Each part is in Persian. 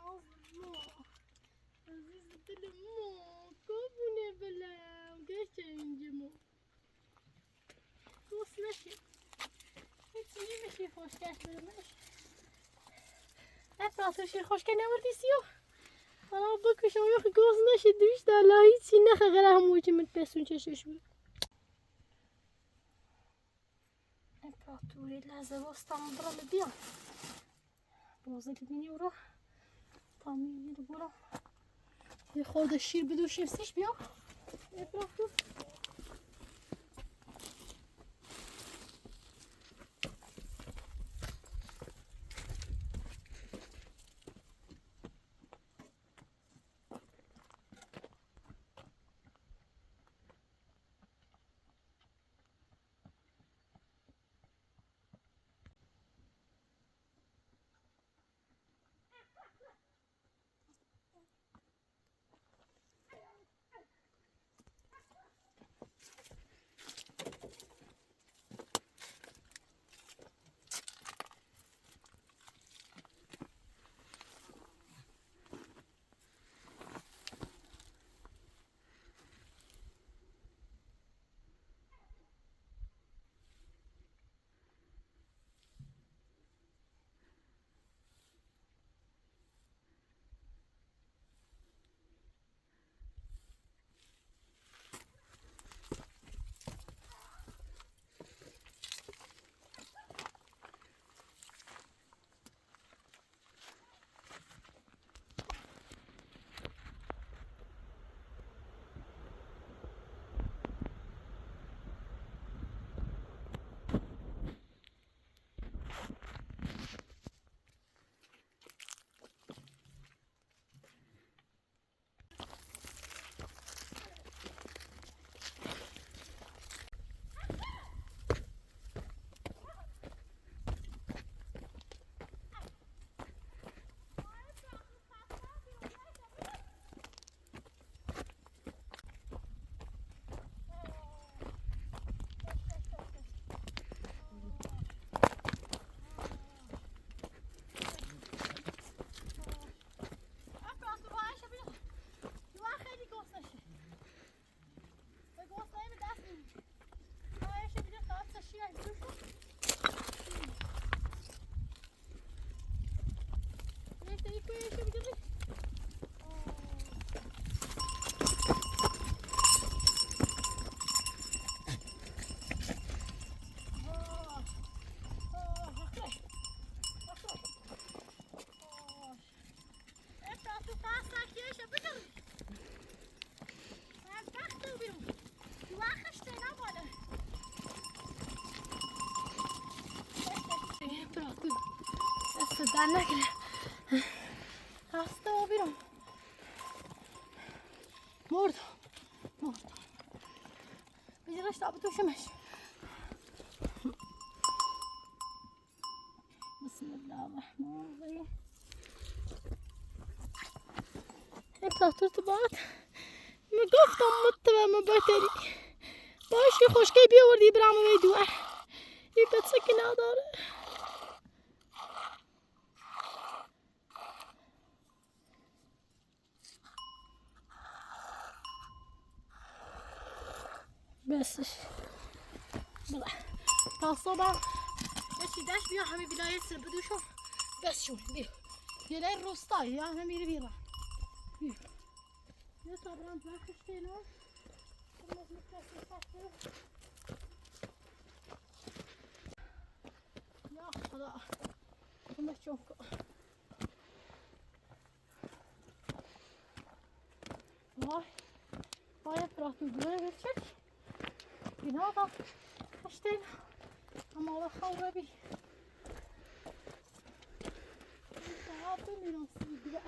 Allah. Aziz dilim o. Kabune belem. Geçencim o. Dost neşi. Hiç iyi bir şey hoş geldiniz. Etrafı şey hoş geldin vardisiyor. Bana bakışım yok. Göz neşi düştü. Allah hiç ne kadar hamurcu mutbesun çeşişim. Temperatury لازم استنبرا لبيع بوزي الدنيا وروح طعمي البرا ياخد الشير بدون شيفسيش بيا افرحوا صدق نکنه هسته و بیرم مردم بجرش تابه توشمش بسم الله الرحمن الرحیم امپراتور تو بعد میگفتم متوهم بهتری باشه خوشگی بیاوردی برام ویدیو این بچه که نداره بسش بله تا صبح بشیدش بیا همه ولایت سر بدوشم بس شون بیا یه روستایی یا همه میره بیرون بیا یه صبران وقتش دینا یا خدا کمه چون کن وای براتون دوره بچک اینا دا کشتین اما و خواه بی daha bilmiyorum sizi gibi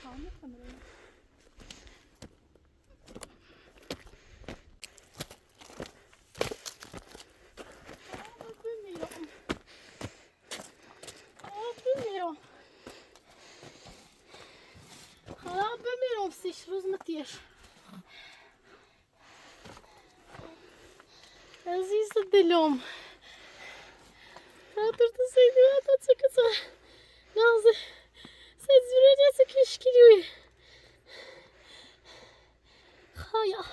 kalmış sanırım bilmiyorum hala bilmiyorum siz rozmatiyer Aziz dilim. Радур да се играе, тация каца. نازı sen zürece kişkiliyor. Haya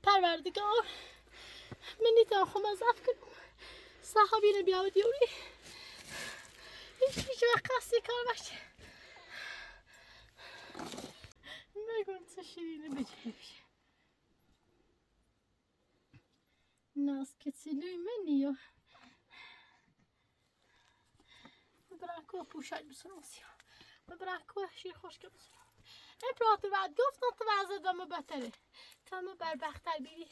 perverdigar منی تا خم از کنم صاحبین بیاود دیوری هیچ وقت قصدی کار باشه نگم تو شیرینه بجیبش ناز کتیلوی منی و ببرکو پوشاید بسرم سیا ببرکو شیر خوشگل بسرم امپراتور بعد گفتم تو وضع دامه بهتره تا ما بربختر بیری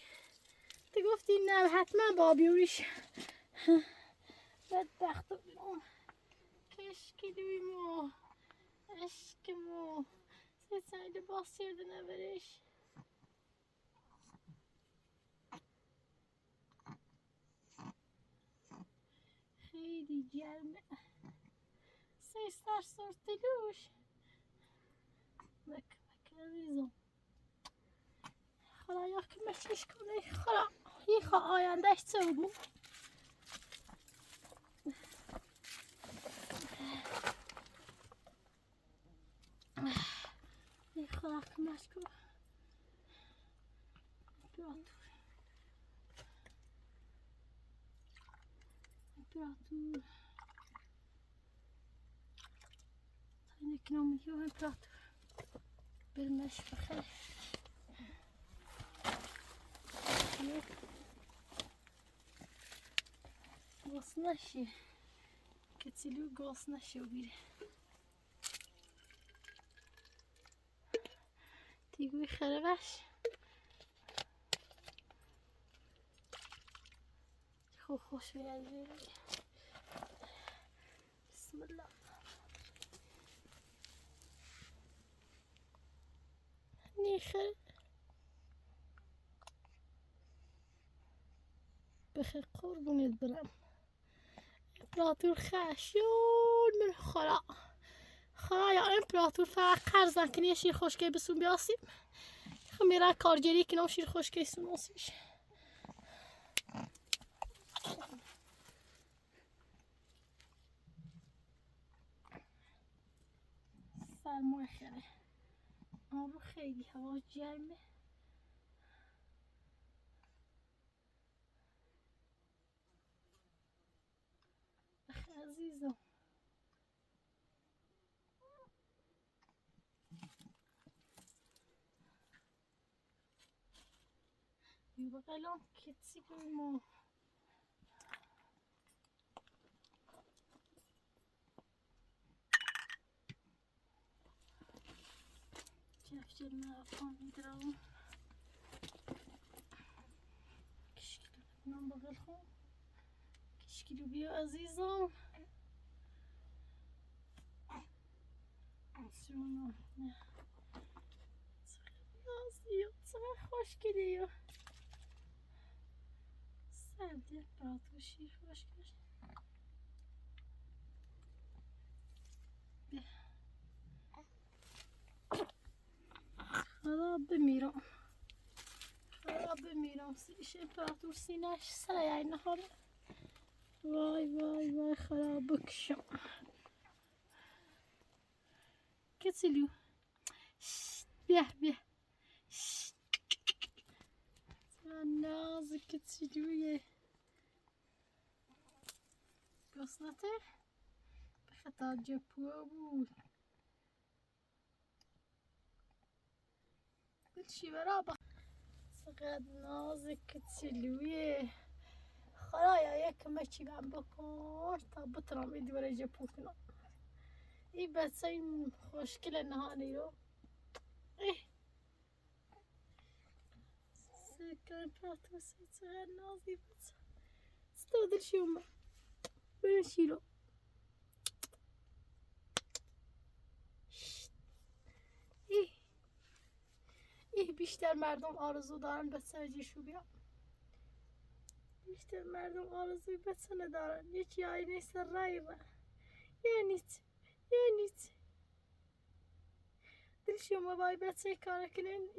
تو گفتی نه حتما با بیوریش بدبخت بیرون کشکیلوی مو عشقمو سیده باز yerden نبرش خیلی گرمه سیستر سرتلوش بک عزیزم خدا یا که مشکش کنه خدا یه آیندهش چه بود یه خدا که مشکل امپراتور نکنم یه امپراتور برمش بخیر گاز نشی کتیلو گاز نشی و بیره دیگوی خره بش خوب خوش بیاد بسم الله نیخه بخیر قربونت برم امپراتور خشیون من خدا یا امپراتور فقط قرض نکنی یه شیر خوشگی بسون بیاسیم خب میره کارگری کنم شیر خوشگی سون آسیبش سرمای خیلی آبو خیلی هوا گرمه بخیر عزیزم بی بقلم کتی ما جفجل ما افغان میدرم کشکلو بکنم بغل خون کشکلو بیا عزیزم سرونم نه نازیو چقدر خوشگلیه سرده براتو شیر خوشگل خدا بمیرم سیش امپراتور سینش سر یعنی نهاره وای خدا بکشم کتیلو بیا ناز کتیلویه قسمته بخطا جپوه بود چی برا چقدر ناز کتیلویه خدایا یک مچی بهم بکن تا بتونم این دوره جپو کنم این بچه این خوشگل نهانی رو سکر پراتوسی چقدر نازی بچه ستادر شیومه برن شیرو بیشتر مردم آرزو دارن بچه جیشو بیان بیشتر مردم آرزوی بچه ندارن یکی آی نیست رای را یعنی دل شما بای بچه کار کنین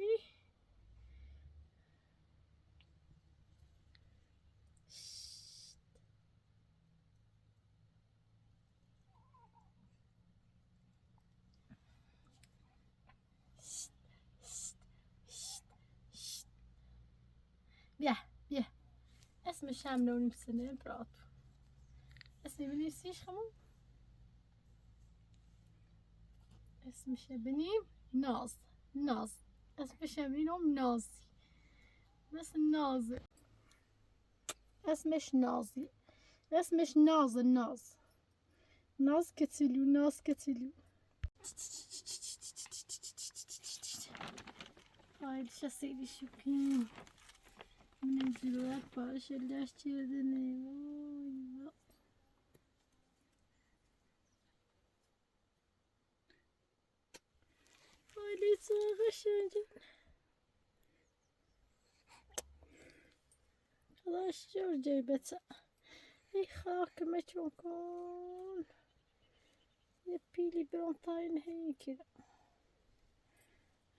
اسمش هم نونیم سنه براتو اسمي بنفسيش خمو اسمش بنيم ناز ناز اسمش بنيم نازي بس نازي اسمش نازي اسمش ناز الناز ناز كتلو ناز كتلو هاي شسيدي شوكين من الجلوات باش اللي اشتردني هاي لي صاغشة خلاص شو جايبتها اي خاك ما تكون يبيلي برونتاين هي كذا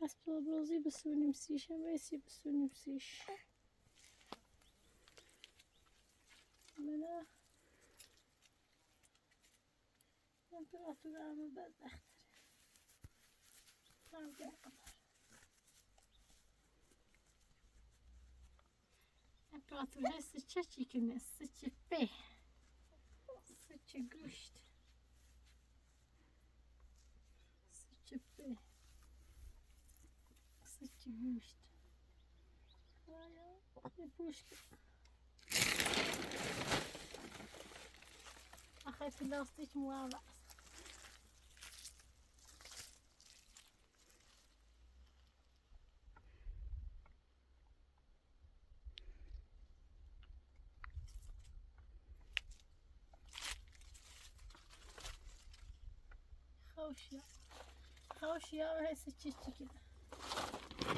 حسب بروزي بس ونمسيش ماشي بس ونمسيش منا تمبراتورة عم بعد اختر عم تمبراتورة سچه كنا سچه به سچه گوشت سچه به سچه گوشت يبوش أخذت اللاستيك موابع خوشيا وهي سكتشي كده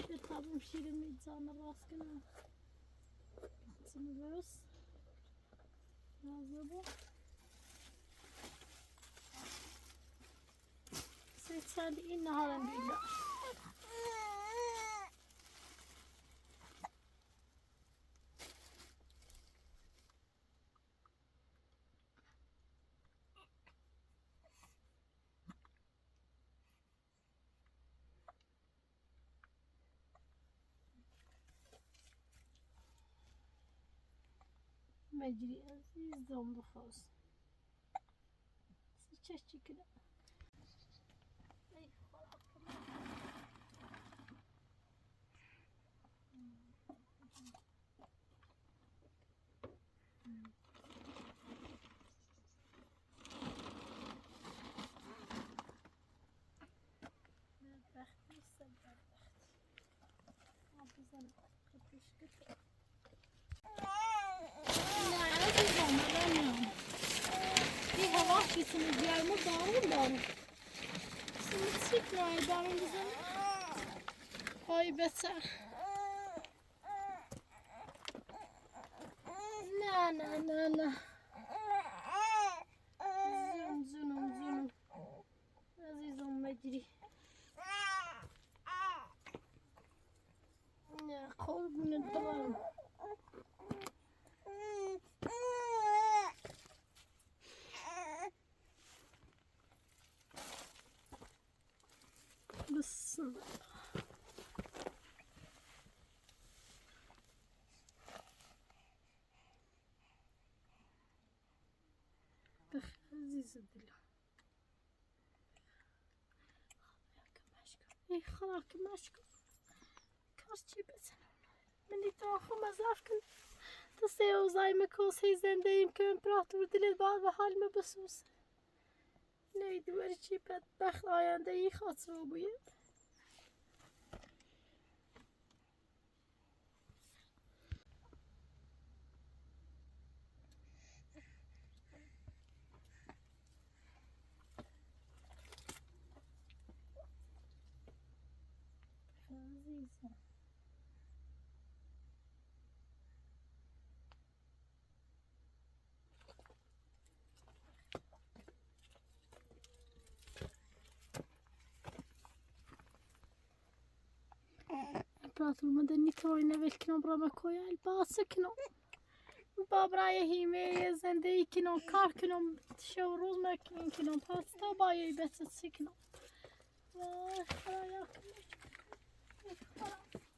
يطلع بمشي للميزان الراس كمان نسمي بس نعذبه سيد سالي نهارا بالله مجري عزيز دوم بخوص سكتشي كده Şimdi diğer dağılım dağılım. Şimdi sıkmayı dağılım güzel. Ay beter. Na. Zunum. Azizim mecri. Ya kol bunu tamam. بس عزيز الدلع اي خلاك ماشكو كارشي بس مني تاخو مزافكن تسيو زي ما كوسي زنده يمكن براتور دل بعض بحال ما بسوس نيدي ورشي بدبخت آینده ای خاطر بوید عزیزم براتور مدنی توی نویل کنم برا مکویا الباس کنم بابرای هیمه زندگی کنم کار کنم شو روز مکین کنم پاستا بایی بس سکنم وای خدایا کنم